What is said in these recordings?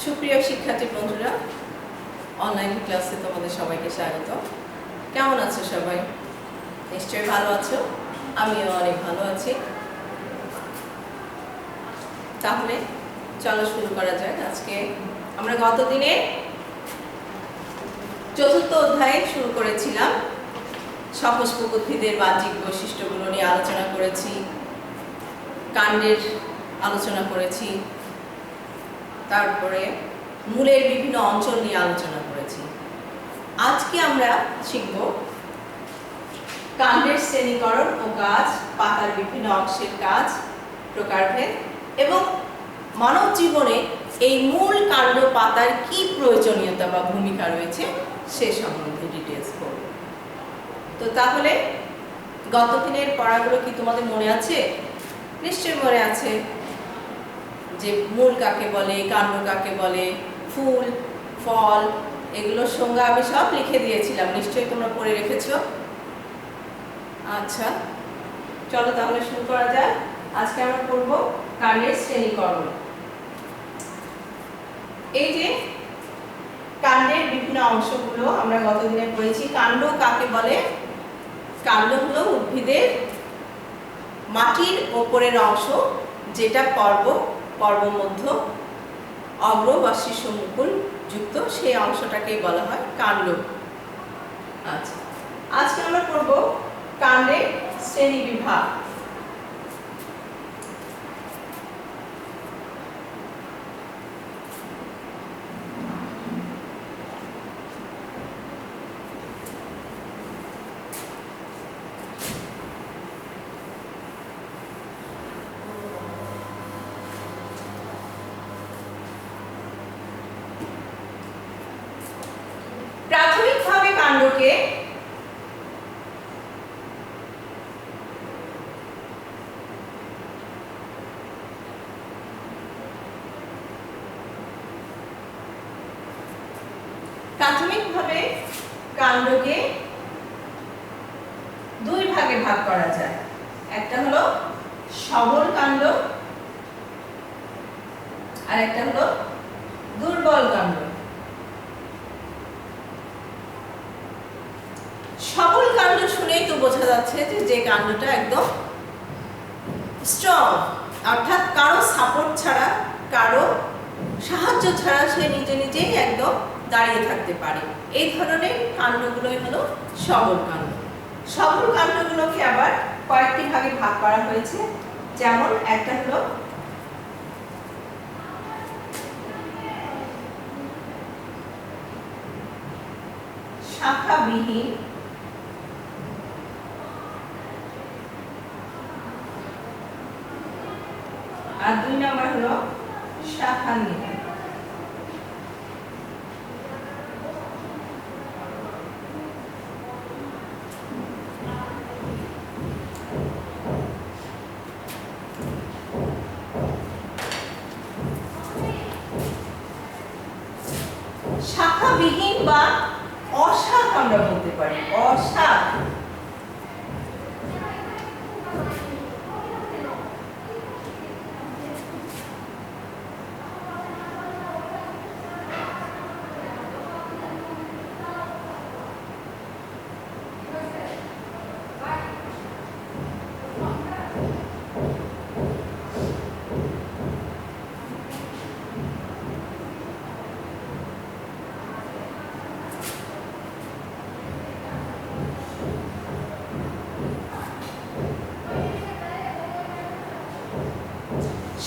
সুপ্রিয় শিক্ষার্থী বন্ধুরা, অনলাইন ক্লাসে তোমাদের সবাইকে স্বাগত। কেমন আছো সবাই? নিশ্চয়ই ভালো আছো, আমিও অনেক ভালো আছি। তাহলে চলো শুরু করা যাক। আজকে আমরা গত দিনে চতুর্থ অধ্যায় শুরু করেছিলাম। সপুষ্পক উদ্ভিদের বাহ্যিক বৈশিষ্ট্যগুলো নিয়ে আলোচনা করেছি, কাণ্ডের আলোচনা করেছি, তারপরে মূলের বিভিন্ন অঞ্চল নিয়ে আলোচনা করেছি। আজকে আমরা শিখব কাণ্ডের শ্রেণীকরণ ও কাজ, পাতার বিভিন্ন অংশের কাজ, প্রকারভেদ এবং মানব জীবনে এই মূল কাণ্ড পাতার কি প্রয়োজনীয়তা বা ভূমিকা রয়েছে সে সম্বন্ধে ডিটেলস পড়ব। তো তাহলে গত দিনের পড়াগুলো কি তোমাদের মনে আছে? নিশ্চয়ই মনে আছে যে মূল কাকে বলে, কাণ্ড কাকে বলে, ফুল, ফল, এগুলোর সংজ্ঞা আমি সব লিখে দিয়েছিলাম, নিশ্চয়ই তোমরা পড়ে রেখেছো। আচ্ছা, চলো তাহলে শুরু করা যাক। আজকে আমরা পড়ব কাণ্ডের শ্রেণীকরণ। এই যে কাণ্ডের বিভিন্ন অংশগুলো আমরা গত দিনে পড়েছি। কাণ্ড কাকে বলে? কাণ্ড হলো উদ্ভিদের মাটির ওপরের অংশ, যেটা পর্বমধ্য, অগ্র বা শীর্ষ মুকুল যুক্ত, সেই অংশটাকে বলা হয় কাণ্ড। আচ্ছা, আজকে আমরা পড়ব কাণ্ডের শ্রেণী বিভাগ। প্রাথমিকভাবে কাণ্ডকে দুই ভাগে ভাগ করা যায়। একটা হলো সবল কাণ্ড আর একটা হলো দুর্বল কাণ্ড। সবল কাণ্ড শুনেই তো বোঝা যাচ্ছে যে কাণ্ডটা একদম স্ট্রং, অর্থাৎ কারো সাপোর্ট ছাড়া, কারো সাহায্য ছাড়া সে নিজে নিজেই একদম দাঁড়িয়ে থাকতে পারে। এই ধরনের কাণ্ডগুলোই হলো সবল কাণ্ড। সবল কাণ্ডগুলোকে আবার কয়েকটি ভাগে ভাগ করা হয়েছে। যেমন একটা হলো শাখাবিহীন, আর দুই নম্বর হলো শাখাহীন। শাখাবিহীন বা অশাখ আমরা বলতে পারি। অশাখ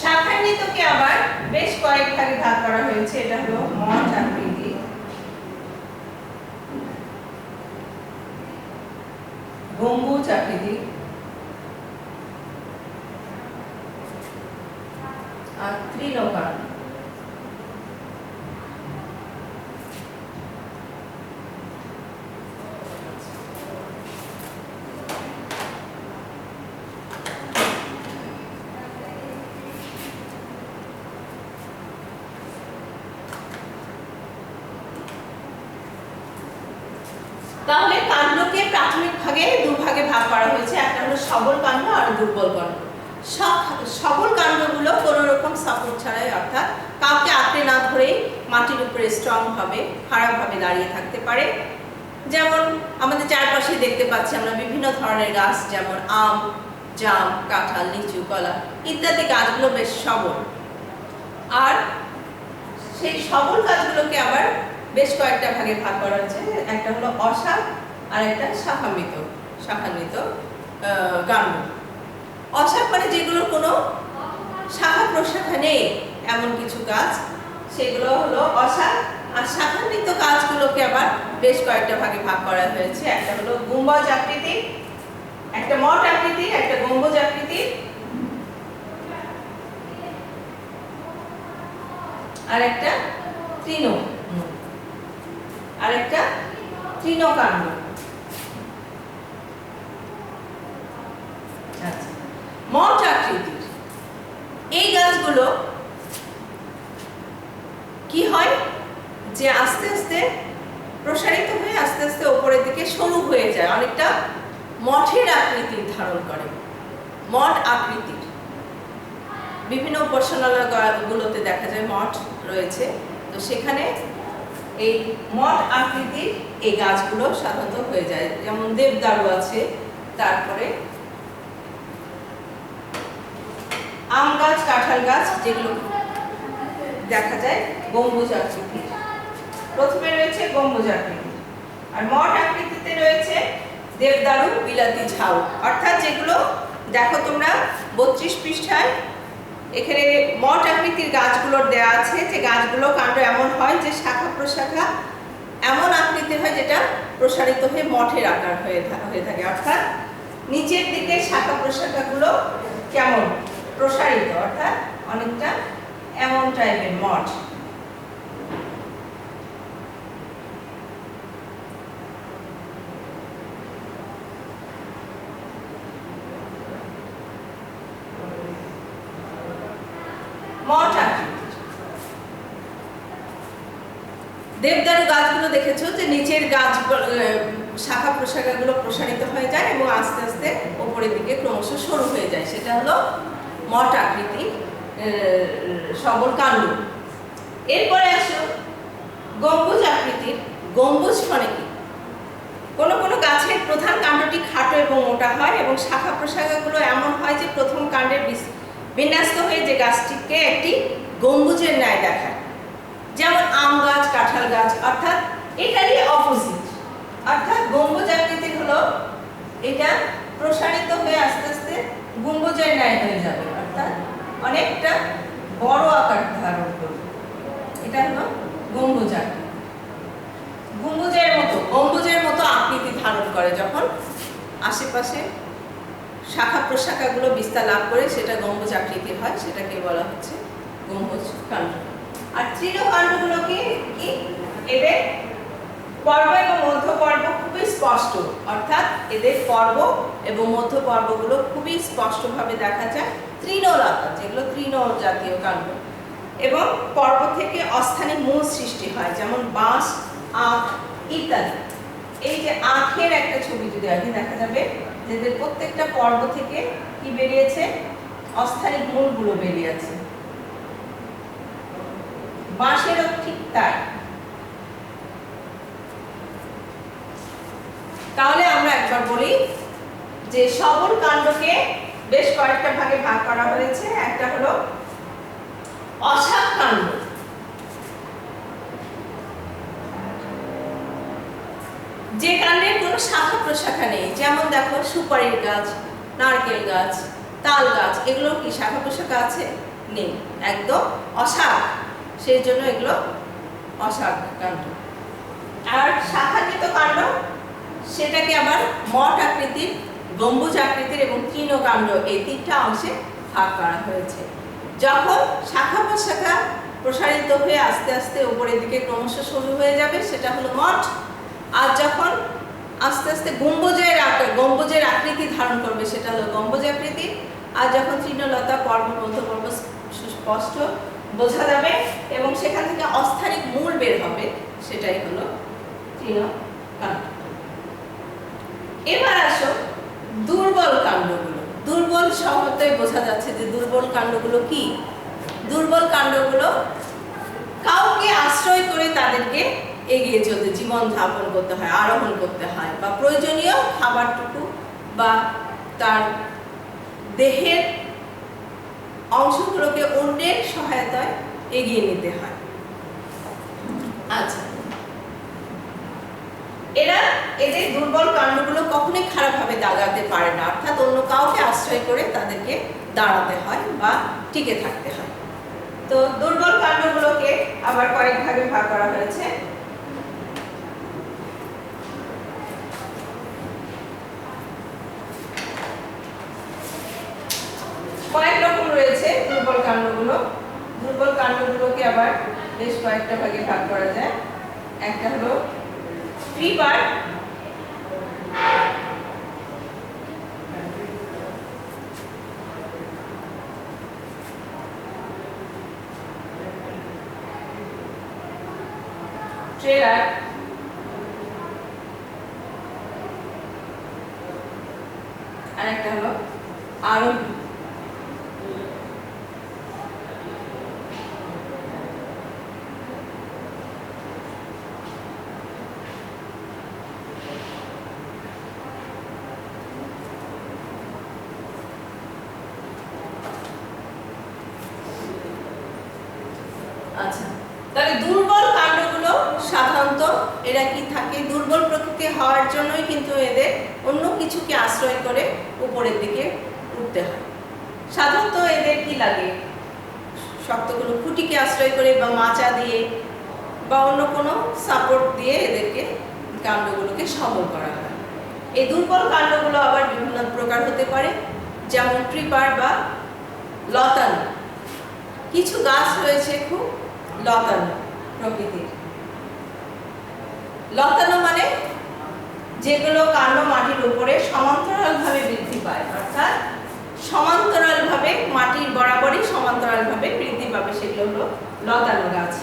শাখান্বিতকে আবার বেশ কয়েক ভাগে ভাগ করা হয়েছে। এটা হলো মঠ আকৃতি, গম্বুজ আকৃতি আর তৃণকাণ্ড। তাহলে কাণ্ডকে প্রাথমিক ভাগে দুভাগে ভাগ করা হয়েছে। একটা হলো সবল কাণ্ড আর দুর্বল কাণ্ড। সবল কাণ্ডগুলো কোনো রকম সাপোর্ট ছাড়াই, অর্থাৎ কাউকে আঁকড়ে জালে না ধরেই মাটির উপরে স্ট্রংভাবে খাড়াভাবে দাঁড়িয়ে থাকতে পারে। যেমন আমাদের চারপাশে দেখতে পাচ্ছি আমরা বিভিন্ন ধরনের গাছ, যেমন আম, জাম, কাঁঠাল, লিচু, কলা ইত্যাদি গাছগুলো বেশ সবল। আর সেই সবল গাছগুলোকে আবার বেশ কয়েকটা ভাগে ভাগ করা হয়েছে। একটা হলো অশাখ আর একটা শাখান্বিত কাণ্ড। অশাখ মানে যেগুলোর কোনো শাখা প্রশাখা নেই এমন কিছু গাছ, সেগুলো হলো অশাখ। আর শাখান্বিত গাছগুলোকে আবার বেশ কয়েকটা ভাগে ভাগ করা হয়েছে। একটা হলো গুম্বজ আকৃতির, একটা মঠ আকৃতির, একটা গম্বুজ আকৃতির, আর একটা তৃণকাণ্ড। মঠ আকৃতির এই গাছগুলো কি হয় যে আস্তে আস্তে প্রসারিত হয়ে আস্তে আস্তে উপরের দিকে সরু হয়ে যায়, অনেকটা মঠের আকৃতির ধারণ করে। মঠ আকৃতির বিভিন্ন উপাসনালয়গুলোতে দেখা যায় মঠ রয়েছে, তো সেখানে এই মঠ আকৃতির এই গাছগুলো সাধারণত হয়ে যায়। যেমন দেবদারু আছে, তারপরে আম গাছ, কাঁঠাল গাছ, যেগুলো দেখা যায় গম্বুজ আকৃতির। প্রথমে রয়েছে গম্বুজ আকৃতি, আর মঠ আকৃতিতে রয়েছে দেবদারু, বিলাতি ঝাউ, অর্থাৎ যেগুলো দেখো তোমরা 32 পৃষ্ঠায় এখানে মঠ আকৃতির গাছগুলোর দেয়া আছে, যে গাছগুলো কাণ্ড এমন হয় যে শাখা প্রশাখা এমন আকৃতির হয় যেটা প্রসারিত হয়ে মঠের আকার হয়ে থাকে, অর্থাৎ নিচের দিকে শাখা প্রশাখাগুলো কেমন প্রসারিত, অর্থাৎ অনেকটা এমন টাইপের মঠ। মঠ আকৃতির দেবদারু গাছগুলো দেখেছো যে নিচের গাছ শাখা প্রশাখাগুলো প্রসারিত হয়ে যায় এবং আস্তে আস্তে উপরের দিকে ক্রমশ সরু হয়ে যায়, সেটা হলো মঠ আকৃতি সবল কাণ্ড। এরপরে আসো গম্বুজ আকৃতির। গম্বুজ মানে কি? কোনো কোনো গাছের প্রধান কাণ্ডটি খাটো এবং মোটা হয় এবং শাখা প্রশাখাগুলো এমন হয় যে প্রথম কাণ্ডের বিন্যস্ত হয়ে যে গাছটিকে একটি গম্বুজের ন্যায় দেখায়। যেমন আম গাছ, কাঁঠাল গাছ, অর্থাৎ এটারই অপোজিট। অর্থাৎ গম্বুজ আকৃতির হলো এটা প্রসারিত হয়ে আস্তে আস্তে গম্বুজের ন্যায় হয়ে যাবে, অর্থাৎ অনেকটা বড় আকার ধারণ করবে। এটা হলো গম্বুজ আকৃতি। গম্বুজের মতো আকৃতি ধারণ করে যখন আশেপাশে শাখা প্রশাখাগুলো বিস্তার লাভ করে, সেটা গম্বুজ আকৃতির হয়, সেটাকে বলা হচ্ছে গম্বুজ কাণ্ড। আর তৃণকাণ্ডগুলোকে কি, এদের পর্ব এবং মধ্য পর্ব খুবই স্পষ্ট, অর্থাৎ এদের পর্ব এবং মধ্য পর্বগুলো খুবই স্পষ্টভাবে দেখা যায়। তৃণলতা, যেগুলো তৃণ জাতীয় কাণ্ড, এবং পর্ব থেকে অস্থায়ী মূল সৃষ্টি হয়, যেমন বাঁশ, আখ ইত্যাদি। এই যে আখের একটা ছবি যদি আগে দেখা যাবে, যেদের প্রত্যেকটা পর্ব থেকে কি বেরিয়েছে, অস্থায়ী মূলগুলো বেরিয়েছে। বাঁশেরও ঠিক তাই। তাহলে আমরা একবার বলি যে সবল কাণ্ডকে বেশ কয়েকটা ভাগে ভাগ করা হয়েছে। একটা হলো অশাখ কাণ্ড। যে কাণ্ডের কোনো শাখা প্রশাখা নেই, যেমন দেখো সুপারির গাছ, নারকেল গাছ, তাল গাছ, এগুলো কি শাখা প্রশাখা আছে? নেই, একদম অশাখ, সেই জন্য এগুলো অশাখ কাণ্ড। আর শাখান্বিত কাণ্ড, সেটাকে আবার মঠ আকৃতির, গম্বুজ আকৃতির এবং তৃণকাণ্ড, এই তিনটা অংশে ভাগ করা হয়েছে। যখন শাখা প্রশাখা প্রসারিত হয়ে আস্তে আস্তে উপরের দিকে ক্রমশ সরু হয়ে যাবে, সেটা হলো মঠ। আর যখন আস্তে আস্তে গম্বুজের আকৃতি ধারণ করবে, সেটা হলো গম্বুজ আকৃতি। আর যখন তৃণলতা পর্ব, মধ্য পর্ব সুস্পষ্ট বোঝা যাবে এবং সেখান থেকে অস্থায়ী মূল বের হবে, সেটাই হলো তৃণকাণ্ড। এবার আসো দুর্বল কাণ্ডগুলো। দুর্বল শব্দই বোঝা যাচ্ছে যে দুর্বল কাণ্ডগুলো কি। দুর্বল কাণ্ডগুলো তাদেরকে এগিয়ে চলতে, জীবন ধাপন করতে হয়, আরোহণ করতে হয়, বা প্রয়োজনীয় খাবারটুকু বা তার দেহের অংশগুলোকে অন্যের সহায়তায় এগিয়ে নিতে হয়। আচ্ছা, এদের দুর্বল কাণ্ডগুলো কখনোই খারাপভাবে দাঁড়াতে পারে না, অর্থাৎ অন্য কাউকে আশ্রয় করে তাদেরকে দাঁড়াতে হয় বা টিকে থাকতে হয়। তো দুর্বল কাণ্ডগুলোকে আবার কয়েক ভাগে ভাগ করা হয়েছে। কয়েক রকম রয়েছে দুর্বল কাণ্ডগুলো। দুর্বল কাণ্ডগুলোকে আবার বেশ কয়েকটা ভাগে ভাগ করা যায়। একটা হলো ক্রিপার, ট্রেলার, আর একটা হলো আরোহী। আচ্ছা, তাহলে দুর্বল কাণ্ডগুলো সাধারণত এরা কি থাকে, দুর্বল প্রকৃতি হওয়ার জন্যই কিন্তু এদের অন্য কিছুকে আশ্রয় করে উপরের দিকে উঠতে হয়। সাধারণত এদের কি লাগে, শক্ত কোনো খুঁটিকে আশ্রয় করে বা মাচা দিয়ে বা অন্য কোনো সাপোর্ট দিয়ে এদেরকে কাণ্ডগুলোকে সবল করা হয়। এই দুর্বল কাণ্ডগুলো আবার বিভিন্ন প্রকার হতে পারে, যেমন ক্রিপার বা লতানো। কিছু গাছ রয়েছে খুব লতানো প্রকৃতির। লতানো মানে যেগুলো কাণ্ড মাটির উপরে সমান্তরালভাবে বৃদ্ধি পায়, অর্থাৎ সমান্তরালভাবে মাটির বরাবরই সমান্তরালভাবে বৃদ্ধি পাবে, সেগুলো হলো লতানো গাছ।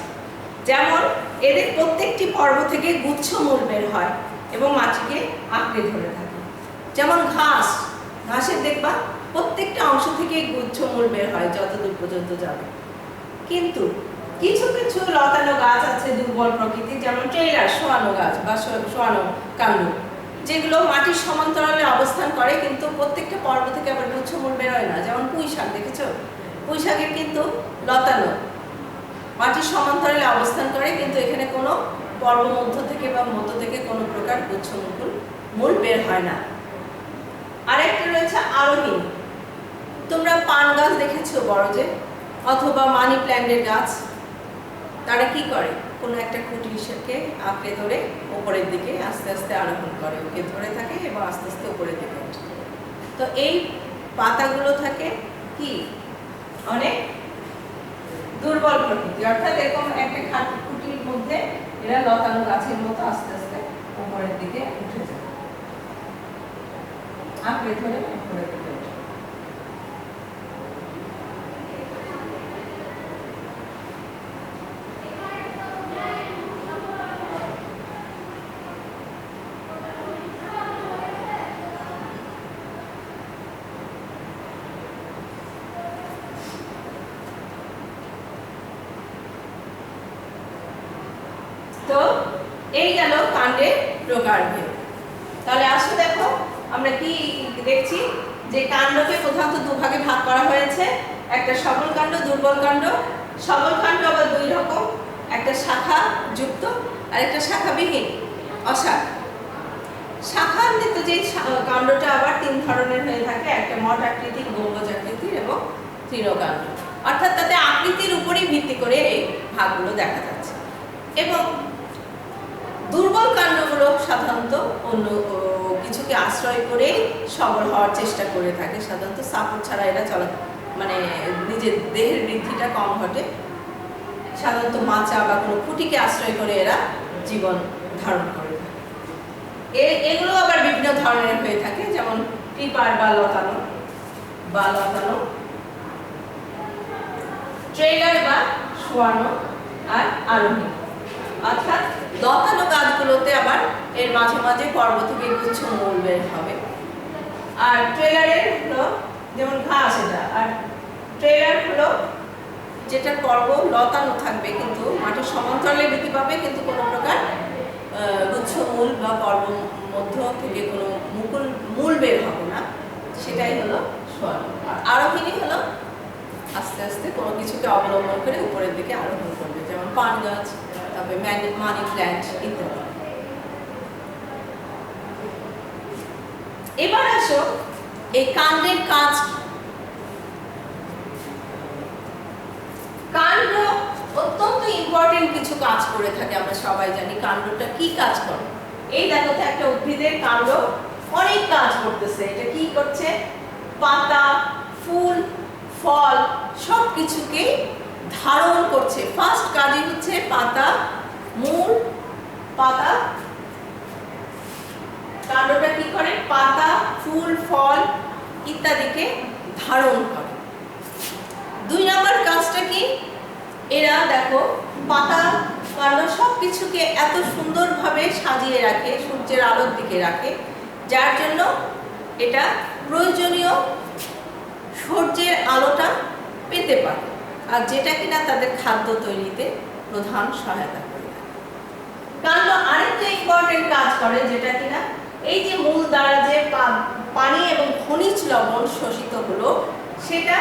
যেমন এদের প্রত্যেকটি পর্ব থেকে গুচ্ছ মূল বের হয় এবং মাটিকে আঁকড়ে ধরে থাকে। যেমন ঘাসের দেখবা প্রত্যেকটা অংশ থেকে গুচ্ছ মূল বের হয় যতদূর পর্যন্ত যাবে। কিন্তু কিছু কিছু লতানো গাছ আছে দুর্বল প্রকৃতির, যেমন ট্রেলার, শোয়ানো গাছ বা শোয়ানো কাণ্ড, যেগুলো মাটির সমান্তরালে অবস্থান করে কিন্তু প্রত্যেকটা পর্ব থেকে আবার গুচ্ছমূল বের হয় না। যেমন পুঁই শাক দেখেছো, পুঁই শাকের কিন্তু লতানো, মাটির সমান্তরালে অবস্থান করে কিন্তু এখানে কোনো পর্ব মধ্য থেকে বা মধ্য থেকে কোনো প্রকার গুচ্ছমূল বের হয় না। আরেকটা রয়েছে আরোহী। তোমরা পান গাছ দেখেছো বড় যে, অথবা মানি প্ল্যান্টের গাছ, তারা কি করে, কোনো একটা খুঁটিকে আঁকড়ে ধরে উপরের দিকে আস্তে আস্তে আরোহণ করে, ওকে ধরে থাকে এবং আস্তে আস্তে উপরের দিকে ওঠে। তো এই পাতাগুলো থাকে কি অনেক দুর্বল প্রকৃতি, অর্থাৎ এরকম একটা খুঁটির মধ্যে এরা লতানো গাছের মতো আস্তে আস্তে উপরের দিকে উঠে যায়, আঁকড়ে ধরে উপরের দিকে ওঠে। তো এই গেল কাণ্ডের প্রকারভেদ। তাহলে আসো দেখো আমরা কি দেখছি, যে কাণ্ডকে প্রধানত দুভাগে ভাগ করা হয়েছে, একটা সবল কাণ্ড, দুর্বল কাণ্ড। সবল কাণ্ড আবার দুই রকম, একটা শাখা যুক্ত আর একটা শাখাবিহীন, অশাখ। শাখান্বিত যে কাণ্ডটা আবার তিন ধরনের হয়ে থাকে, একটা মঠ আকৃতির, গম্বুজ আকৃতির এবং তৃণকাণ্ড, অর্থাৎ তাতে আকৃতির উপরই ভিত্তি করে এই ভাগগুলো দেখা যাচ্ছে। এবং দুর্বল কাণ্ডগুলো সাধারণত অন্য কিছুকে আশ্রয় করে সবল হওয়ার চেষ্টা করে থাকে, সাধারণত সাপোর্ট ছাড়া এরা মানে নিজের দেহের বৃদ্ধিটা কম ঘটে, সাধারণত মাচা বা কোনো খুঁটিকে আশ্রয় করে এরা জীবন ধারণ করে থাকে। এগুলো আবার বিভিন্ন ধরনের হয়ে থাকে, যেমন ক্রিপার বা লতানো, ট্রেলার বা শোয়ানো, আর আরোহী। অর্থাৎ লতানো গাছগুলোতে আবার এর মাঝে মাঝে পর্ব থেকে গুচ্ছ মূল বের হবে, আর ট্রেলারের হলো যেমন ঘাস এটা, আর ট্রেলার হলো যেটা পর্ব লতানো থাকবে, কিন্তু মাটির সমান্তরালে বৃদ্ধি পাবে, কিন্তু কোনো প্রকার গুচ্ছমূল বা পর্ব মধ্য থেকে কোনো মূল বের হবে না, সেটাই হলো সোয়ানো। আর আরোহিণী হলো আস্তে আস্তে কোনো কিছুকে অবলম্বন করে উপরের দিকে আরোহণ করবে, যেমন পান গাছ, তারপরে মানি প্ল্যান্ট ইত্যাদি। এবার আসো এই কাণ্ডের কাজ। কাণ্ড অত্যন্ত ইম্পর্টেন্ট কিছু কাজ করে থাকে, আমরা সবাই জানি কাণ্ডটা কি কাজ করে। এই দেখো তো একটা উদ্ভিদের কাণ্ড অনেক কাজ করতেছে। এটা কি করছে? পাতা, ফুল, ফল সবকিছুকে ধারণ করছে। ফার্স্ট কাজই হচ্ছে পাতা, মূল, পাতা, কাণ্ডটা কি করে? পাতা, ফুল, ফল ইত্যাদিকে ধারণ করে। 2 নম্বর কাজটা কি? এরা দেখো পাতা, কাণ্ড সবকিছুকে এত সুন্দরভাবে সাজিয়ে রাখে, সূর্যের আলোর দিকে রাখে, যার জন্য এটা প্রয়োজনীয় সূর্যের আলোটা পেতে পারে, আর যেটা কিনা তাদের খাদ্য তৈরিতে প্রধান সহায়তা করে থাকে। কাণ্ড আরেকটা ইম্পর্টেন্ট কাজ করে, যেটা কিনা এই যে মূল দ্বারা যে পানি এবং খনিজ লবণ শোষিত হলো, সেটা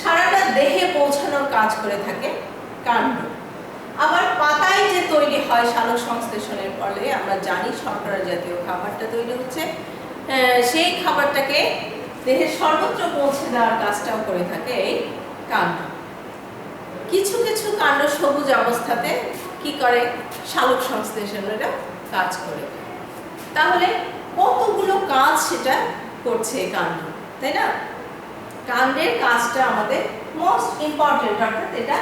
সারাটা দেহে পৌঁছানোর কাজ করে থাকে কাণ্ড। আবার পাতায় যে তৈরি হয় সালোক সংশ্লেষণের ফলে, আমরা জানি শর্করা জাতীয় খাবারটা তৈরি হচ্ছে, সেই খাবারটাকে দেহের সর্বত্র পৌঁছে দেওয়ার কাজটাও করে থাকে এই কাণ্ড। কিছু কিছু কাণ্ড সবুজ অবস্থাতে কি করে? সালোক সংশ্লেষণের কাজ করে। তাহলে কতগুলো কাজ সেটা করছে কাণ্ড, তাই না? কাণ্ডের কাজটা আমাদের মোস্ট ইম্পর্টেন্ট, অর্থাৎ এটা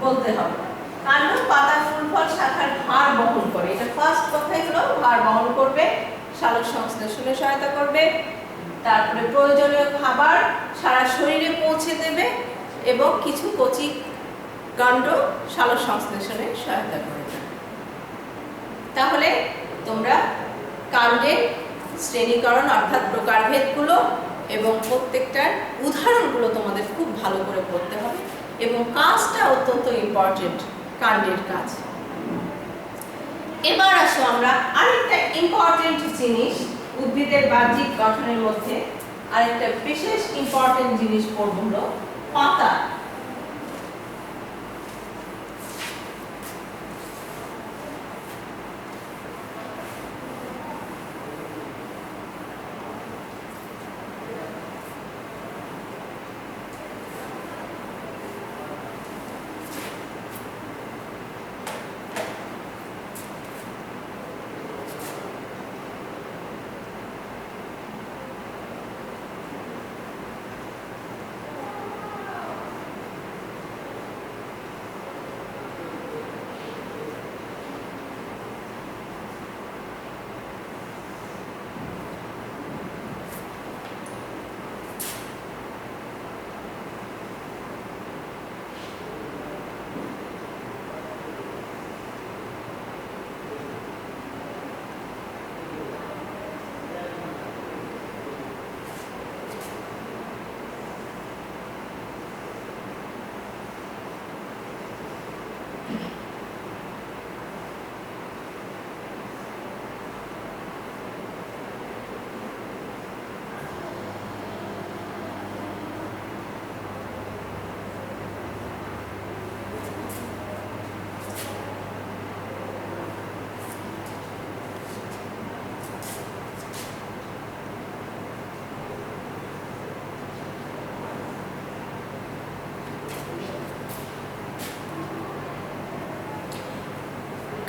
বলতে হবে। কাণ্ড পাতা, ফুল, ফল, শাখার ভার বহন করে। এটা ফার্স্ট কথাই হলো ভার বহন করবে, সালোক সংশ্লেষণে সহায়তা করবে, তারপরে প্রয়োজনীয় খাবার সারা শরীরে পৌঁছে দেবে, এবং কিছু কচি কাণ্ড সালোক সংশ্লেষণে সহায়তা করবে। তাহলে তোমরা কাণ্ডের শ্রেণীকরণ অর্থাৎ প্রকারভেদগুলো এবং প্রত্যেকটার উদাহরণগুলো তোমাদের খুব ভালো করে পড়তে হবে, এবং কাজটা অত্যন্ত ইম্পর্টেন্ট, কাণ্ডের কাজ। এবার আসো আমরা আরেকটা ইম্পর্টেন্ট জিনিস, উদ্ভিদের বাহ্যিক গঠনের মধ্যে আরেকটা বিশেষ ইম্পর্টেন্ট জিনিস পড়ব, হলো পাতা।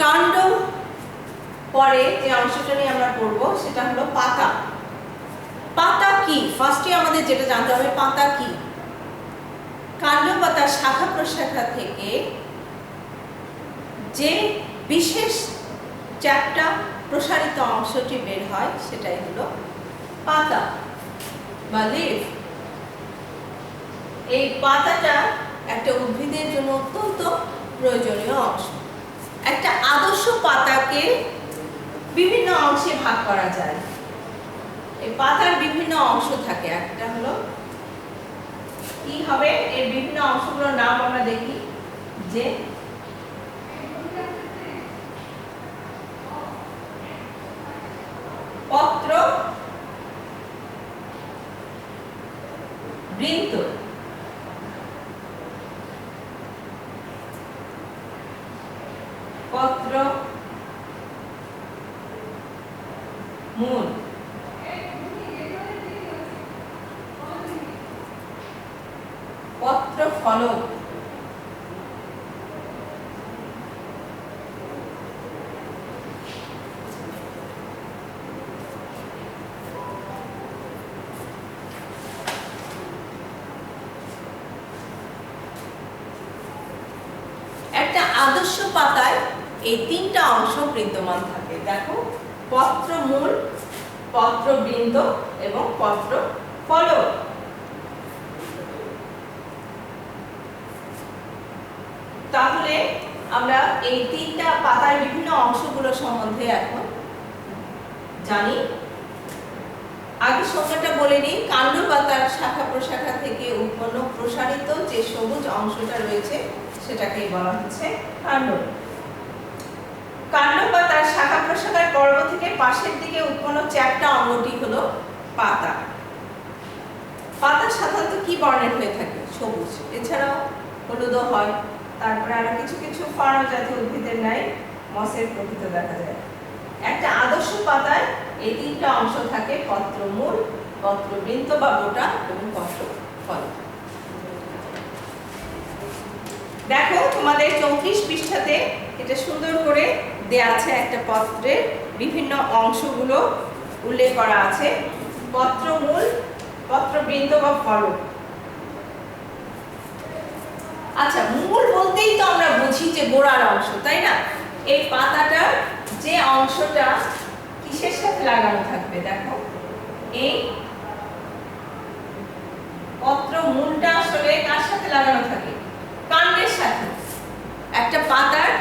কাণ্ড পরে যে অংশটা নিয়ে আমরা পড়বো সেটা হলো পাতা। পাতা কি? ফার্স্টে আমাদের যেটা জানতে হবে, পাতা কি। কাণ্ড পাতার শাখা প্রশাখা থেকে যে বিশেষ চ্যাপ্টা প্রসারিত অংশটি বের হয় সেটাই হলো পাতা বা লিফ। এই পাতাটা একটা উদ্ভিদের জন্য অত্যন্ত প্রয়োজনীয় অংশ। একটা আদর্শ পাতাকে বিভিন্ন অংশে ভাগ করা যায়। এই পাতার বিভিন্ন অংশ থাকে, একটা হলো কি হবে? এর বিভিন্ন অংশগুলোর নাম আমরা দেখি। যে পত্র বৃন্ত, পত্র মূল, পত্র ফলক, একটা আদর্শ পাতায় এই তিনটা অংশ বিদ্যমান থাকে। দেখো, পত্র মূল, পত্র বৃন্ত এবং পত্র ফলক। তাহলে আমরা এই তিনটা পাতার বিভিন্ন অংশগুলো সম্বন্ধে এখন জানি। আগে সংজ্ঞাটা বলে নিই। কাণ্ড পাতার শাখা প্রশাখা থেকে উৎপন্ন প্রসারিত যে সবুজ অংশটা রয়েছে সেটাকেই বলা হচ্ছে কাণ্ড। কাণ্ড পাতার শাখা প্রশাখার পর্ব থেকে পাশের দিকে উৎপন্ন চ্যাপ্টা অঙ্গটি হলো পাতা। পাতা সাধারণত কি বর্ণের হয়ে থাকে? সবুজ। এছাড়াও হলুদও হয়। তারপরে আরো কিছু কিছু ফার্ন জাতীয় উদ্ভিদের ন্যায় মসের প্রকৃত দেখা যায়। একটা আদর্শ পাতায় এই তিনটা অংশ থাকে: পত্র মূল, পত্র বৃন্ত বা বোটা এবং পত্র ফলক। দেখো, তোমাদের 34 পৃষ্ঠাতে এটা সুন্দর করে দেয়া আছে। একটা পত্রের বিভিন্ন অংশগুলো উল্লেখ করা আছে: পত্র মূল, পত্র বৃন্ত বা ফলক। আচ্ছা, মূল বলতেই তো আমরা বুঝি যে গোড়ার অংশ, তাই না? এই পাতাটার যে অংশটা কিসের সাথে লাগানো থাকবে? দেখো, এই পত্র মূলটা আসলে কার সাথে লাগানো থাকে? কাণ্ডের সাথে। একটা পাতার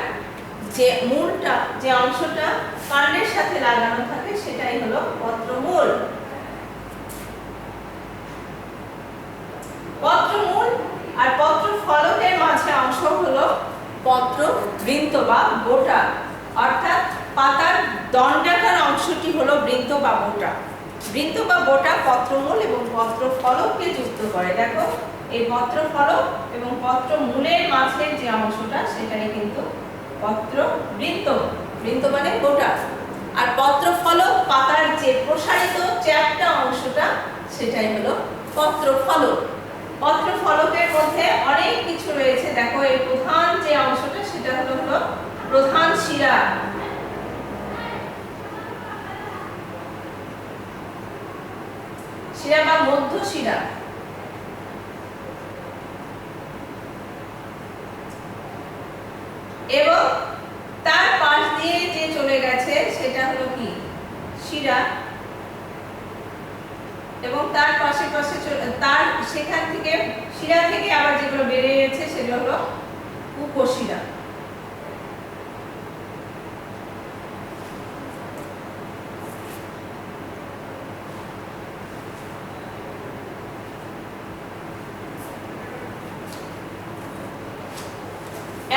যে মূলটা, যে অংশটা কাণ্ডের সাথে লাগানো থাকে সেটাই হলো পত্র মূল। পত্র মূল আর পত্র ফলকের মাঝে অংশ হলো পত্র বৃন্ত বা বোটা, অর্থাৎ পাতার দণ্ডাকার অংশটি হলো বৃন্ত বা বোটা। বৃন্ত বা বোটা পত্রমূল এবং পত্র ফলককে যুক্ত করে। দেখো, এই পত্র ফলক এবং পত্র মূলের মাঝের যে অংশটা সেটাই কিন্তু পত্র বৃন্ত। বৃন্ত মানে বোটা। আর পত্র ফলক পাতার যে প্রসারিত চ্যাপ্টা অংশটা সেটাই হলো পত্র ফলক। পত্র ফলকের মধ্যে অনেক কিছু রয়েছে। দেখো, এই প্রধান যে অংশটা সেটা হলো প্রধান শিরা। শিরা বা মধ্য শিরা। এবং তার পাশ দিয়ে যে চলে গেছে সেটা হলো কি? শিরা। এবং তার পাশে পাশে তার সেখান থেকে শিরা থেকে আবার যেগুলো বেরিয়ে গেছে সেগুলো হলো উপশিরা।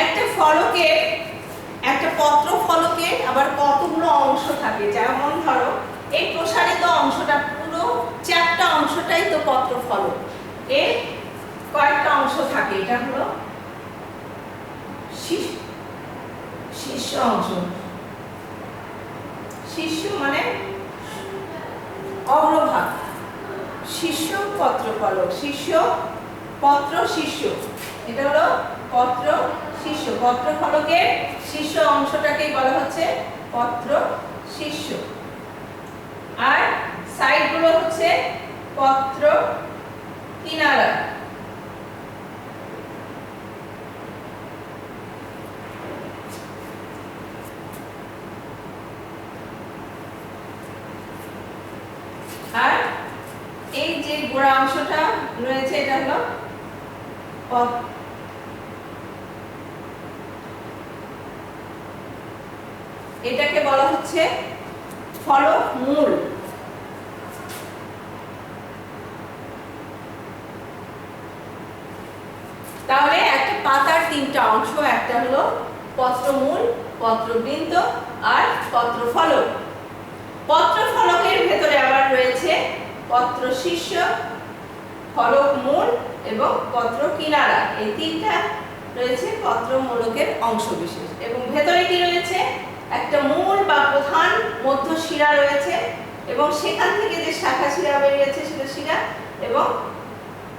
একটা ফলকের, একটা পত্র ফলকের আবার কতগুলো অংশ থাকে। যেমন ধরো, এই প্রসারিত অংশটা, পুরো চ্যাপ্টা অংশটাই তো পত্র ফলক। এর কয়েকটা অংশ থাকে। এটা হলো শীর্ষ অংশ। শীর্ষ মানে অগ্রভাগ। শীর্ষ পত্র ফলক, শীর্ষ পত্র শীর্ষ। এটা হলো পত্র শীর্ষ। পত্র ফলকের শীর্ষ অংশটাকেই বলা হচ্ছে পত্র শীর্ষ। আর সাইডগুলো হচ্ছে পত্র কিনারা। আর এই যে গোড়া অংশটা রয়েছে এটা হলো এটাকে বলা হচ্ছে ফলক মূল। একটা হলো পত্রমূল, পত্রবৃন্ত আর পত্রফলক। পত্রফলকের ভেতরে আবার রয়েছে পত্র শীর্ষ, ফলক মূল এবং পত্র কিনারা, এই তিনটা রয়েছে পত্রমূলকের অংশ বিশেষ। এবং ভেতরে কি রয়েছে, একটা মূল বা প্রধান মধ্য শিরা রয়েছে এবং সেখান থেকে যে শাখা শিরা বেরিয়েছে সেটা শিরা, এবং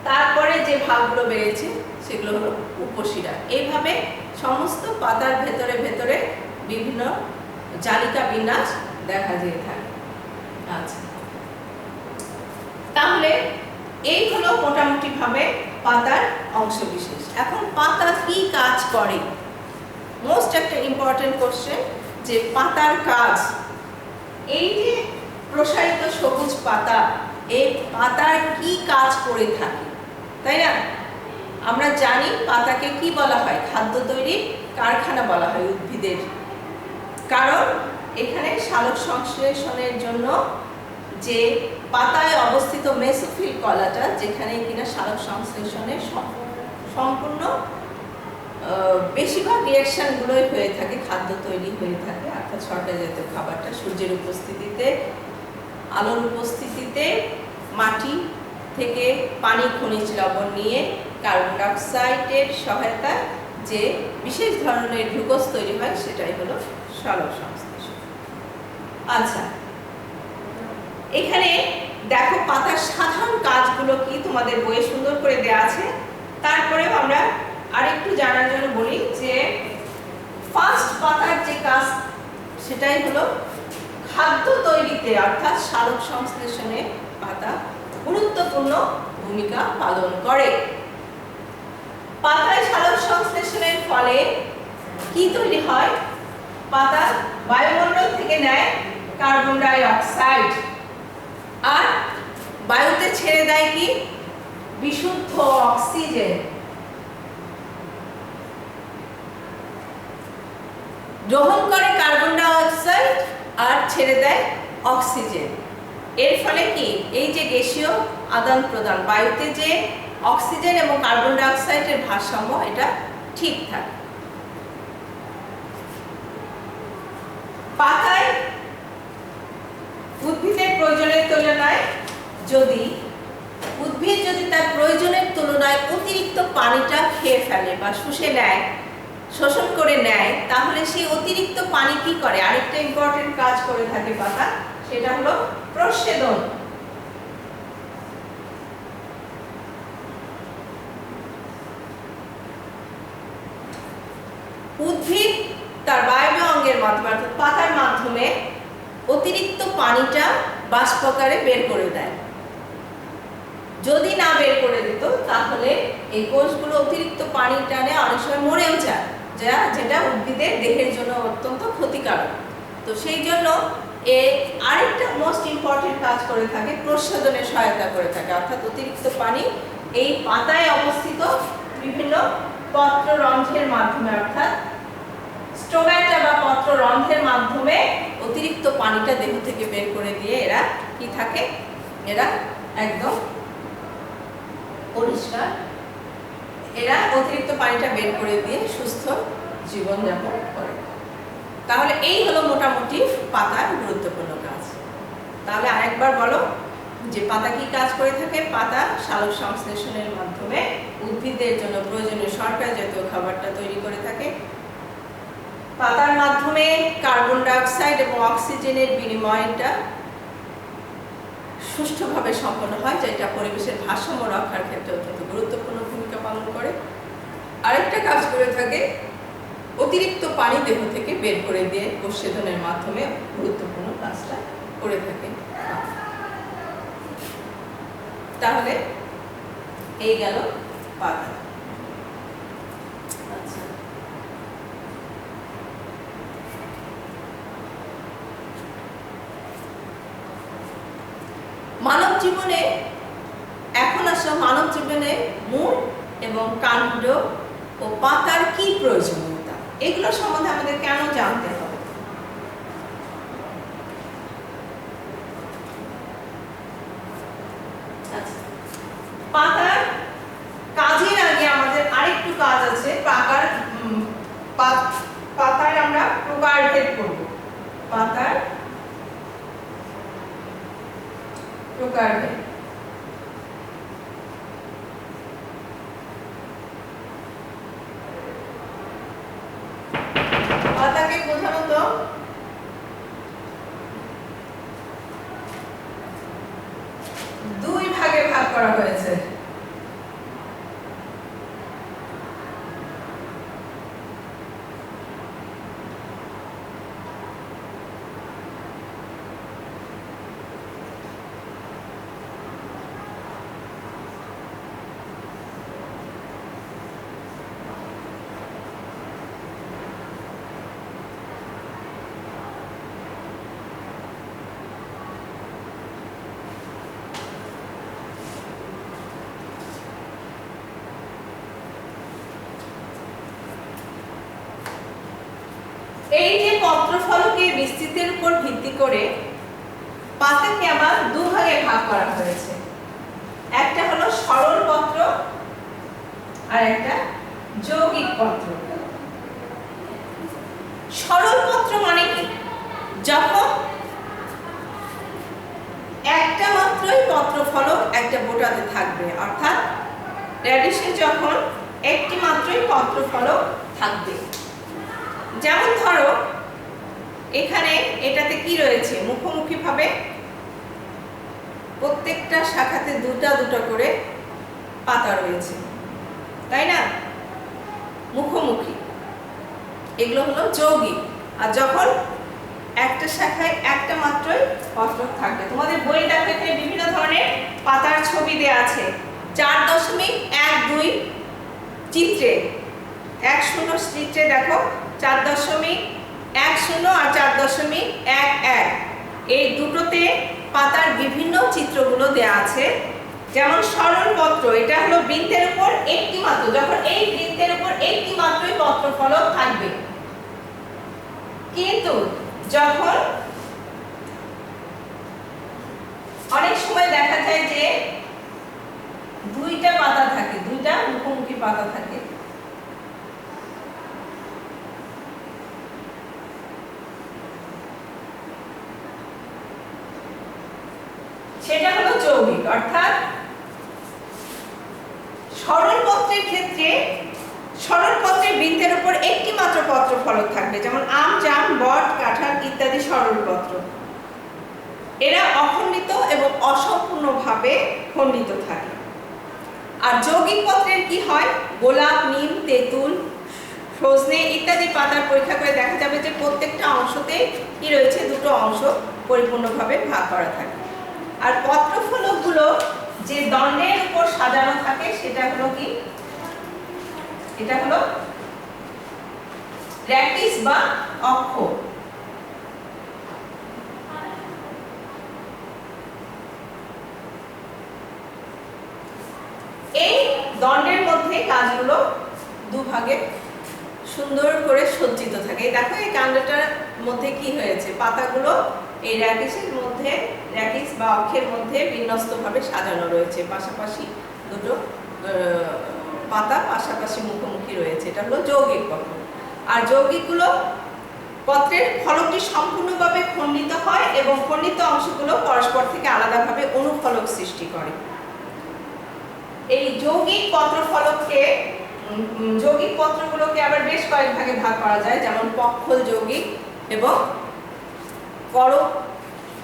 তারপরে যে ভাগগুলো বেরিয়েছে সেগুলো হলো উপশিরা। এইভাবে সমস্ত পাতার ভেতরে ভেতরে বিভিন্ন জালিকা বিন্যাস দেখা যেতে থাকে। আচ্ছা, তাহলে এই হলো মোটামুটি ভাবে পাতার অংশ বিশেষ। এখন পাতা কি কাজ করে, মোস্ট একটা ইম্পর্টেন্ট কোশ্চেন, যে পাতার কাজ। এই যে প্রসারিত সবুজ পাতা, এই পাতার কি কাজ করে থাকে, তাই না? আমরা জানি পাতাকে কি বলা হয়, খাদ্য তৈরির কারখানা বলা হয় উদ্ভিদের, কারণ এখানে সালোক সংশ্লেষণের জন্য যে পাতায় অবস্থিত মেসোফিল কলাটা, যেখানে কিনা সালোক সংশ্লেষণের সম্পূর্ণ বেশিরভাগ রিয়াকশনগুলোই হয়ে থাকে, খাদ্য তৈরি হয়ে থাকে, অর্থাৎ সরকার জাতীয় খাবারটা সূর্যের উপস্থিতিতে, আলোর উপস্থিতিতে, মাটি থেকে পানি, খনিজ লবণ নিয়ে কার্বন ডাইঅক্সাইডের সহায়তায় যে বিশেষ ধরনের গ্লুকোজ তৈরি হয়, সেটাই হলো সালোক সংশ্লেষণ। আচ্ছা, এখানে দেখো পাতার সাধারণ কাজগুলো কি, তোমাদের বইয়ে সুন্দর করে দেওয়া আছে। তারপরেও আমরা আরেকটু জানার জন্য বলি যে ফার্স্ট পাতার যে কাজ সেটাই হলো খাদ্য তৈরিতে, অর্থাৎ সালোক সংশ্লেষণে পাতা গুরুত্বপূর্ণ ভূমিকা পালন করে। পাতায় সালোক সংশ্লেষণের ফলে কি তৈরি হয়, পাতা বায়ুমণ্ডল থেকে নেয় কার্বন ডাই অক্সাইড আর বায়ুতে ছেড়ে দেয় কি, বিশুদ্ধ অক্সিজেন। গ্রহণ করে কার্বন ডাই অক্সাইড আর ছেড়ে দেয় অক্সিজেন। এর ফলে কি, এই যে গ্যাসীয় আদান প্রদান, বায়ুতে যে অক্সিজেন এবং কার্বন ডাই অক্সাইডের ভারসাম্য, এটা ঠিক থাকে। পাতায় উদ্ভিদের প্রয়োজনের তুলনায় উদ্ভিদ যদি তার প্রয়োজনের তুলনায় অতিরিক্ত পানিটা খেয়ে ফেলে বা শুষে নেয়, শোষণ করে নেয়, তাহলে সেই অতিরিক্ত পানি কি করে, আরেকটা ইম্পর্টেন্ট কাজ করে থাকে পাতা, সেটা হলো প্রচ্ছেদন। উদ্ভিদ তার বায়বীয় অঙ্গের মাধ্যমে, অর্থাৎ পাতার মাধ্যমে অতিরিক্ত পানিটা বাষ্পাকারে বের করে দেয়। যদি না বের করে দিত তাহলে এই কোষগুলো অতিরিক্ত পানির টানে অনেক সময় মরেও যায়, যেটা উদ্ভিদের দেহের জন্য অত্যন্ত ক্ষতিকারক। তো সেই জন্য আরেকটা মোস্ট ইম্পর্টেন্ট কাজ করে থাকে, প্রচ্ছেদনের সহায়তা করে থাকে, অর্থাৎ অতিরিক্ত পানি এই পাতায় অবস্থিত বিভিন্ন পত্ররন্ধ্রের মাধ্যমে, অর্থাৎ স্টোম্যাটা বা পত্ররন্ধ্রের মাধ্যমে অতিরিক্ত পানিটা দেহ থেকে বের করে দিয়ে এরা কি থাকে, এরা একদম পরিষ্কার, এরা অতিরিক্ত পানিটা বের করে দিয়ে সুস্থ জীবনযাপন করে। তাহলে এই হলো মোটামুটি পাতার গুরুত্বপূর্ণ কাজ। তাহলে আরেকবার বলো যে পাতা কি কাজ করে থাকে। পাতা সালোক সংশ্লেষণের মাধ্যমে উদ্ভিদের জন্য প্রয়োজনীয় শর্করা জাতীয় খাবারটা তৈরি করে থাকে। পাতার মাধ্যমে কার্বন ডাই অক্সাইড এবং অক্সিজেনের বিনিময়টা সুষ্ঠুভাবে সম্পন্ন হয়, যেটা পরিবেশের ভারসাম্য রক্ষার ক্ষেত্রে অত্যন্ত গুরুত্বপূর্ণ ভূমিকা পালন করে। আরেকটা কাজ করে থাকে, অতিরিক্ত পানি দেহ থেকে বের করে দিয়ে প্রচ্ছেদনের মাধ্যমে গুরুত্বপূর্ণ কাজটা করে থাকে। তাহলে এই গেল পাতা। আচ্ছা, মানব জীবনে এখন আসলে মানব জীবনে মূল এবং কাণ্ড ও পাতার কি প্রয়োজনীয়তা, এগুলো সম্বন্ধে আমাদের কেন জানতে হবে। আচ্ছা, পাতার কাজের আগে আমাদের আরেকটু কাজ আছে, প্রকারভেদ। পাতাকে প্রধানত দুই ভাগে ভাগ করা হয়েছে। এই যে পত্রফলকের বিস্তৃতির উপর ভিত্তি করে পাতাকে আবার দুভাগে ভাগ করা হয়েছে। একটা হলো সরল পত্র আর একটা যৌগিক পত্র। সরল পত্র মানে কি? যখন একটা মাত্রই পত্রফলক একটা বোটাতে থাকবে, অর্থাৎ র্যাডিশে যখন একটি মাত্রই পত্রফলক থাকবে। যেমন ধরো এখানে এটাতে কি রয়েছে, মুখোমুখি ভাবে প্রত্যেকটা শাখাতে দুটা দুটো করে পাতা রয়েছে, তাই না? মুখোমুখি, এগুলো হলো যৌগিক। আর যখন একটা শাখায় একটা মাত্রই পত্রক থাকবে, তোমাদের বই দেখো এখানে বিভিন্ন ধরনের পাতার ছবি দেয়া আছে। 4.12 চিত্রে 10 চিত্রে দেখো 4.10 আর 4.11 এই দুটোতে পাতার বিভিন্ন চিত্রগুলো দেয়া আছে। যেমন সরল পত্র, এটা হলো বৃত্তের উপর একটি মাত্র, যখন এই বৃত্তের উপর একটি মাত্রই পত্রফলক থাকবে। কিন্তু যখন অনেক সময় দেখা যায় যে দুইটা পাতা থাকে, দুইটা মুখোমুখি পাতা থাকে, সেটা হলো যৌগিক। অর্থাৎ সরল পত্রের ক্ষেত্রে সরল পত্রের বৃত্তের উপর একটি মাত্র পত্রফলক থাকবে, যেমন আম, জাম, বট, কাঁঠাল ইত্যাদি সরল পত্র। এরা অখণ্ডিত এবং অসম্পূর্ণভাবে খণ্ডিত থাকে। আর যৌগিক পত্রের কি হয়, গোলাপ, নিম, তেঁতুল, সজনে ইত্যাদি পাতার পরীক্ষা করে দেখা যাবে যে প্রত্যেকটা অংশতে কি রয়েছে, দুটো অংশ পরিপূর্ণভাবে ভাগ করা থাকে। আর পত্রফলকগুলো যে দণ্ডের উপর সাজানো থাকে সেটা হলো কি, এটা হলো র্যাটিস বা অক্ষ। এই দণ্ডের মধ্যে কাজগুলো দুভাগে সুন্দর করে সজ্জিত থাকে। দেখো এই কাণ্ডটার মধ্যে কি হয়েছে, পাতাগুলো এই র্যাটিসের মধ্যে, র্যাটিস বা অক্ষের মধ্যে বিন্যস্তভাবে সাজানো রয়েছে, পাশাপাশি দুটো পাতা পাশাপাশি মুখোমুখি রয়েছে। এটা হলো যৌগিক পত্র। আর যৌগিকগুলো পত্রের ফলকটি সম্পূর্ণভাবে খণ্ডিত হয় এবং খণ্ডিত অংশগুলো পরস্পর থেকে আলাদাভাবে অনুফলক সৃষ্টি করে। এই যৌগিক পত্রফলককে, যৌগিক পত্রগুলোকে আবার বেশ কয়েক ভাগে ভাগ করা যায়, যেমন পক্ষল যৌগিক এবং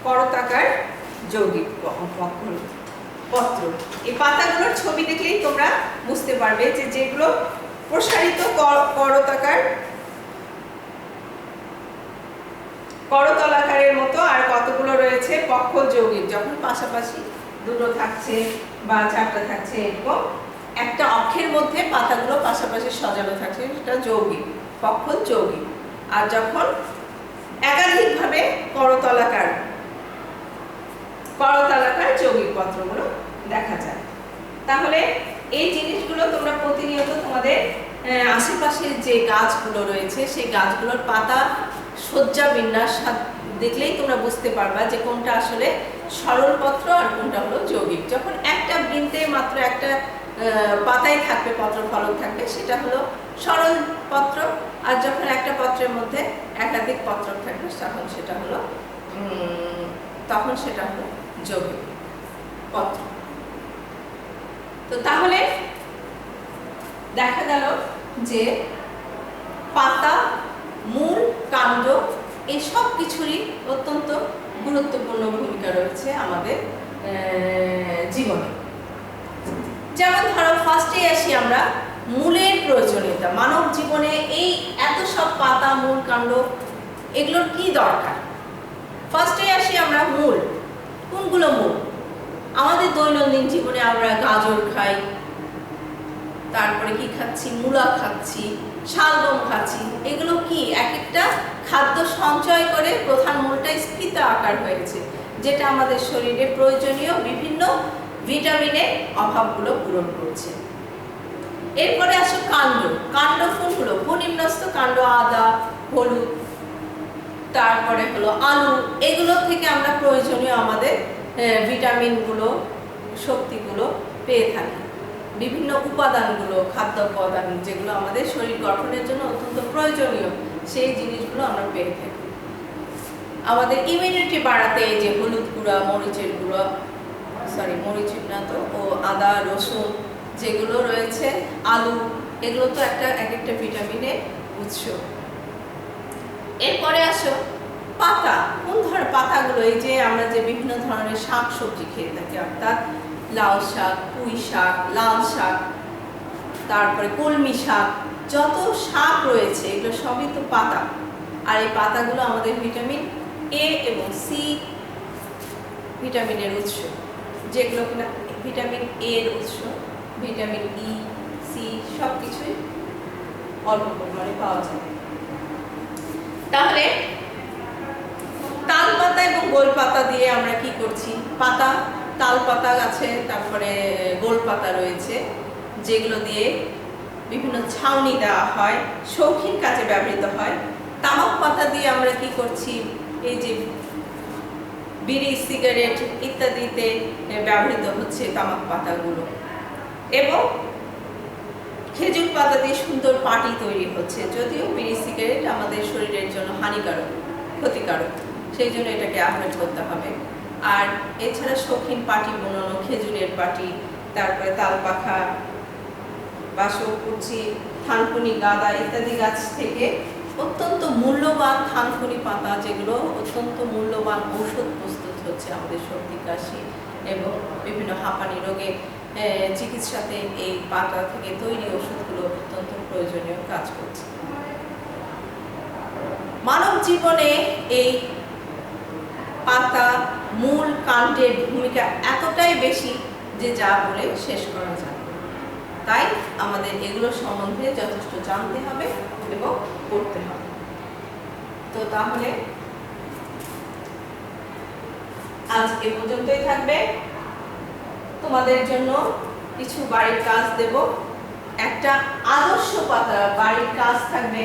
করতাকার যৌগিক পক্ষল পত্র। এই পাতাগুলোর ছবি দেখলেই তোমরা বুঝতে পারবে যে যেগুলো প্রসারিত করতলাকারের মতো, আর কতগুলো রয়েছে পক্ষল যৌগিক, যখন পাশাপাশি দুটো থাকছে বা চারটা থাকছে, এরকম একটা অক্ষের মধ্যে পাতাগুলো পাশাপাশি সাজানো থাকছে, সেটা যৌগিক, পক্ষল যৌগিক। আর যখন একাধিকভাবে করতলাকার যৌগিক পত্রগুলো দেখা যায়। তাহলে এই জিনিসগুলো তোমরা প্রতিনিয়ত তোমাদের আশেপাশের যে গাছগুলো রয়েছে সেই গাছগুলোর পাতা সজ্জা বিন্যাস দেখলেই তোমরা বুঝতে পারবা যে কোনটা আসলে সরল পত্র আর কোনটা হলো যৌগিক। যখন একটা বৃন্তে মাত্র একটা পাতায় থাকবে, পত্রফলক থাকবে, সেটা হলো সরল পত্র। আর যখন একটা পত্রের মধ্যে একাধিক পত্রক থাকবে তখন সেটা হলো যৌগিক। পত্র। তো তাহলে দেখা গেল যে পাতা, মূল, কাণ্ড এই সব কিছুরই অত্যন্ত গুরুত্বপূর্ণ ভূমিকা রয়েছে আমাদের জীবনে। যেমন ধরো ফার্স্টে আসি আমরা মূলের প্রয়োজনীয়তা। মানব জীবনে এই এত সব পাতা, মূল, কাণ্ড এগুলোর কি দরকার? ফার্স্টে আসি আমরা মূল। কোনগুলো মূল? আমাদের দৈনন্দিন জীবনে আমরা গাজর খাই, তারপরে কি খাচ্ছি, মূলা খাচ্ছি, শালগম খাচ্ছি। এগুলো কি এক একটা খাদ্য সঞ্চয় করে প্রধান মূলটা স্ফীত আকার হয়েছে, যেটা আমাদের শরীরে প্রয়োজনীয় বিভিন্ন ভিটামিনের অভাবগুলো পূরণ করছে। এরপরে আসো কাণ্ড। কাণ্ড কোনগুলো? ভূনিম্নস্থ কাণ্ড, আদা, হলুদ, তারপরে হলো আলু। এগুলো থেকে আমরা প্রয়োজনীয় আমাদের ভিটামিনগুলো, শক্তিগুলো পেয়ে থাকি। বিভিন্ন উপাদানগুলো, খাদ্য উপাদান যেগুলো আমাদের শরীর গঠনের জন্য অত্যন্ত প্রয়োজনীয়, সেই জিনিসগুলো আমরা পেয়ে থাকি। আমাদের ইমিউনিটি বাড়াতে এই যে হলুদ গুঁড়া, মরিচের গুঁড়া, মরিচের না তো, ও আদা, রসুন যেগুলো রয়েছে, আলু, এগুলো তো এক একটা ভিটামিনের উৎস। এরপরে আসো পাতা। কোন ধরনের পাতাগুলো? এই যে আমরা যে বিভিন্ন ধরনের শাক সবজি খেয়ে থাকি, অর্থাৎ লাউ শাক, পুঁই শাক, লাল শাক, তারপরে কলমি শাক, যত শাক রয়েছে এগুলো সবই তো পাতা। আর এই পাতাগুলো আমাদের ভিটামিন এ এবং সি ভিটামিনের উৎস, যেগুলো কিনা ভিটামিন এর উৎস, ভিটামিন ই, সি সব কিছুই অল্প পরিমাণে পাওয়া যায়। তাহলে তাল পাতা এবং গোল পাতা দিয়ে আমরা কি করছি? পাতা, তাল পাতা আছে, তারপরে গোল পাতা রয়েছে, যেগুলো দিয়ে বিভিন্ন ছাউনি দেওয়া হয়, শৌখিন কাজে ব্যবহৃত হয়। তামাক পাতা দিয়ে আমরা কি করছি? এই যে বিড়ি, সিগারেট ইত্যাদিতে ব্যবহৃত হচ্ছে তামাক পাতাগুলো। এবং খেজুর পাতা দিয়ে সুন্দর পাটি তৈরি হচ্ছে, যদিও বিড়ি, সিগারেট আমাদের শরীরের জন্য হানিকারক, ক্ষতিকারক, সেই জন্য এটাকে অ্যাভয়েড করতে হবে। আর এছাড়া শৌখিন পাটি বানানো, খেজুরের পাটি, তারপরে তাল পাখা, বাঁশকুচি, থানকুনি, গাঁদা ইত্যাদি গাছ থেকে অত্যন্ত মূল্যবান থানকুনি পাতা, যেগুলো অত্যন্ত মূল্যবান ঔষধ প্রস্তুত হচ্ছে আমাদের সর্দি, কাশি এবং বিভিন্ন হাঁপানি রোগে চিকিৎসাতে এই পাতা থেকে তৈরি ওষুধগুলো অত্যন্ত প্রয়োজনীয় কাজ করছে। মানব জীবনে এই পাতা, মূল, কাণ্ডের ভূমিকা এতটাই বেশি যে যা বলে শেষ করা যায়। তাই আমাদের এগুলো সম্বন্ধে যথেষ্ট জানতে হবে এবং পড়তে হবে। তো তাহলে আজ এ পর্যন্তই থাকবে। তোমাদের জন্য কিছু বাড়ির কাজ দেব। একটা আদর্শ পাতা বাড়ির কাজ থাকবে।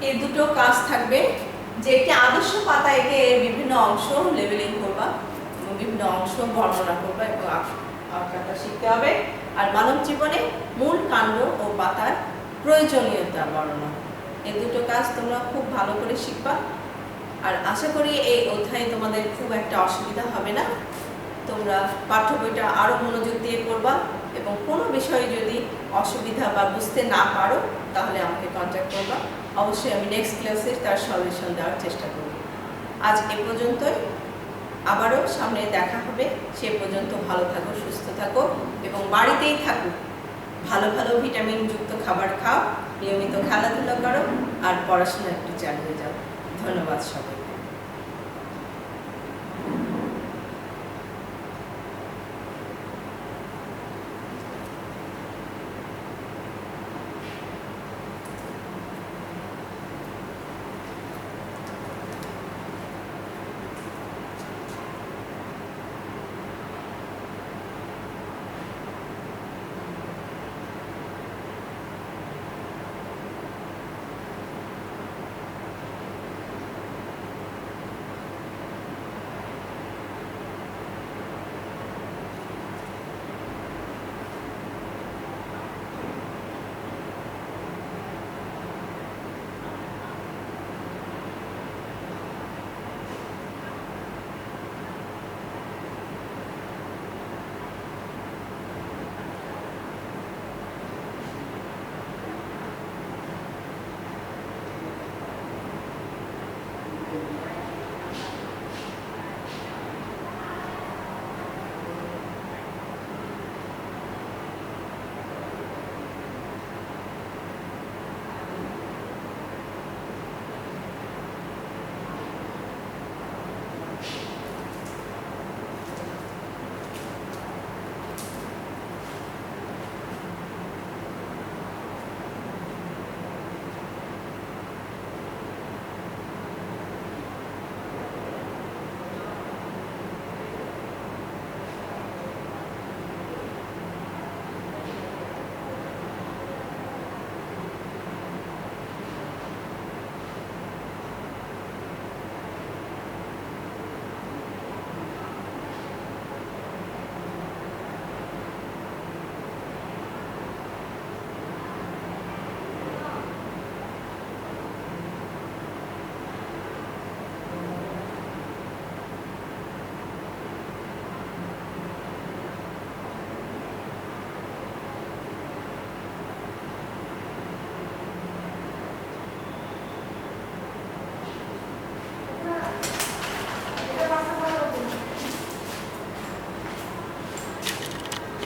এই দুটো কাজ থাকবে, যে একটি আদর্শ পাতা একে বিভিন্ন অংশ লেবেলিং করবা, বিভিন্ন অংশ বর্ণনা করবা এবং আঁকাটা শিখতে হবে। আর মানব জীবনে মূল, কাণ্ড ও পাতার প্রয়োজনীয়তা বর্ণনা এই দুটো কাজ তোমরা খুব ভালো করে শিখবা। আর আশা করি এই অধ্যায়ে তোমাদের খুব একটা অসুবিধা হবে না। তোমরা পাঠ্য বইটা আরও মনোযোগ দিয়ে পড়বা এবং কোনো বিষয়ে যদি অসুবিধা বা বুঝতে না পারো তাহলে আমাকে কন্ট্যাক্ট করবা। অবশ্যই আমি নেক্সট ক্লাসে তার সলিউশন দেওয়ার চেষ্টা করব। আজ এ পর্যন্তই, আবারও সামনে দেখা হবে। সে পর্যন্ত ভালো থাকো, সুস্থ থাকো এবং বাড়িতেই থাকো। ভালো ভালো ভিটামিনযুক্ত খাবার খাও, নিয়মিত খেলাধুলা করো আর পড়াশোনা একটু চালিয়ে যাও। ধন্যবাদ সবাই।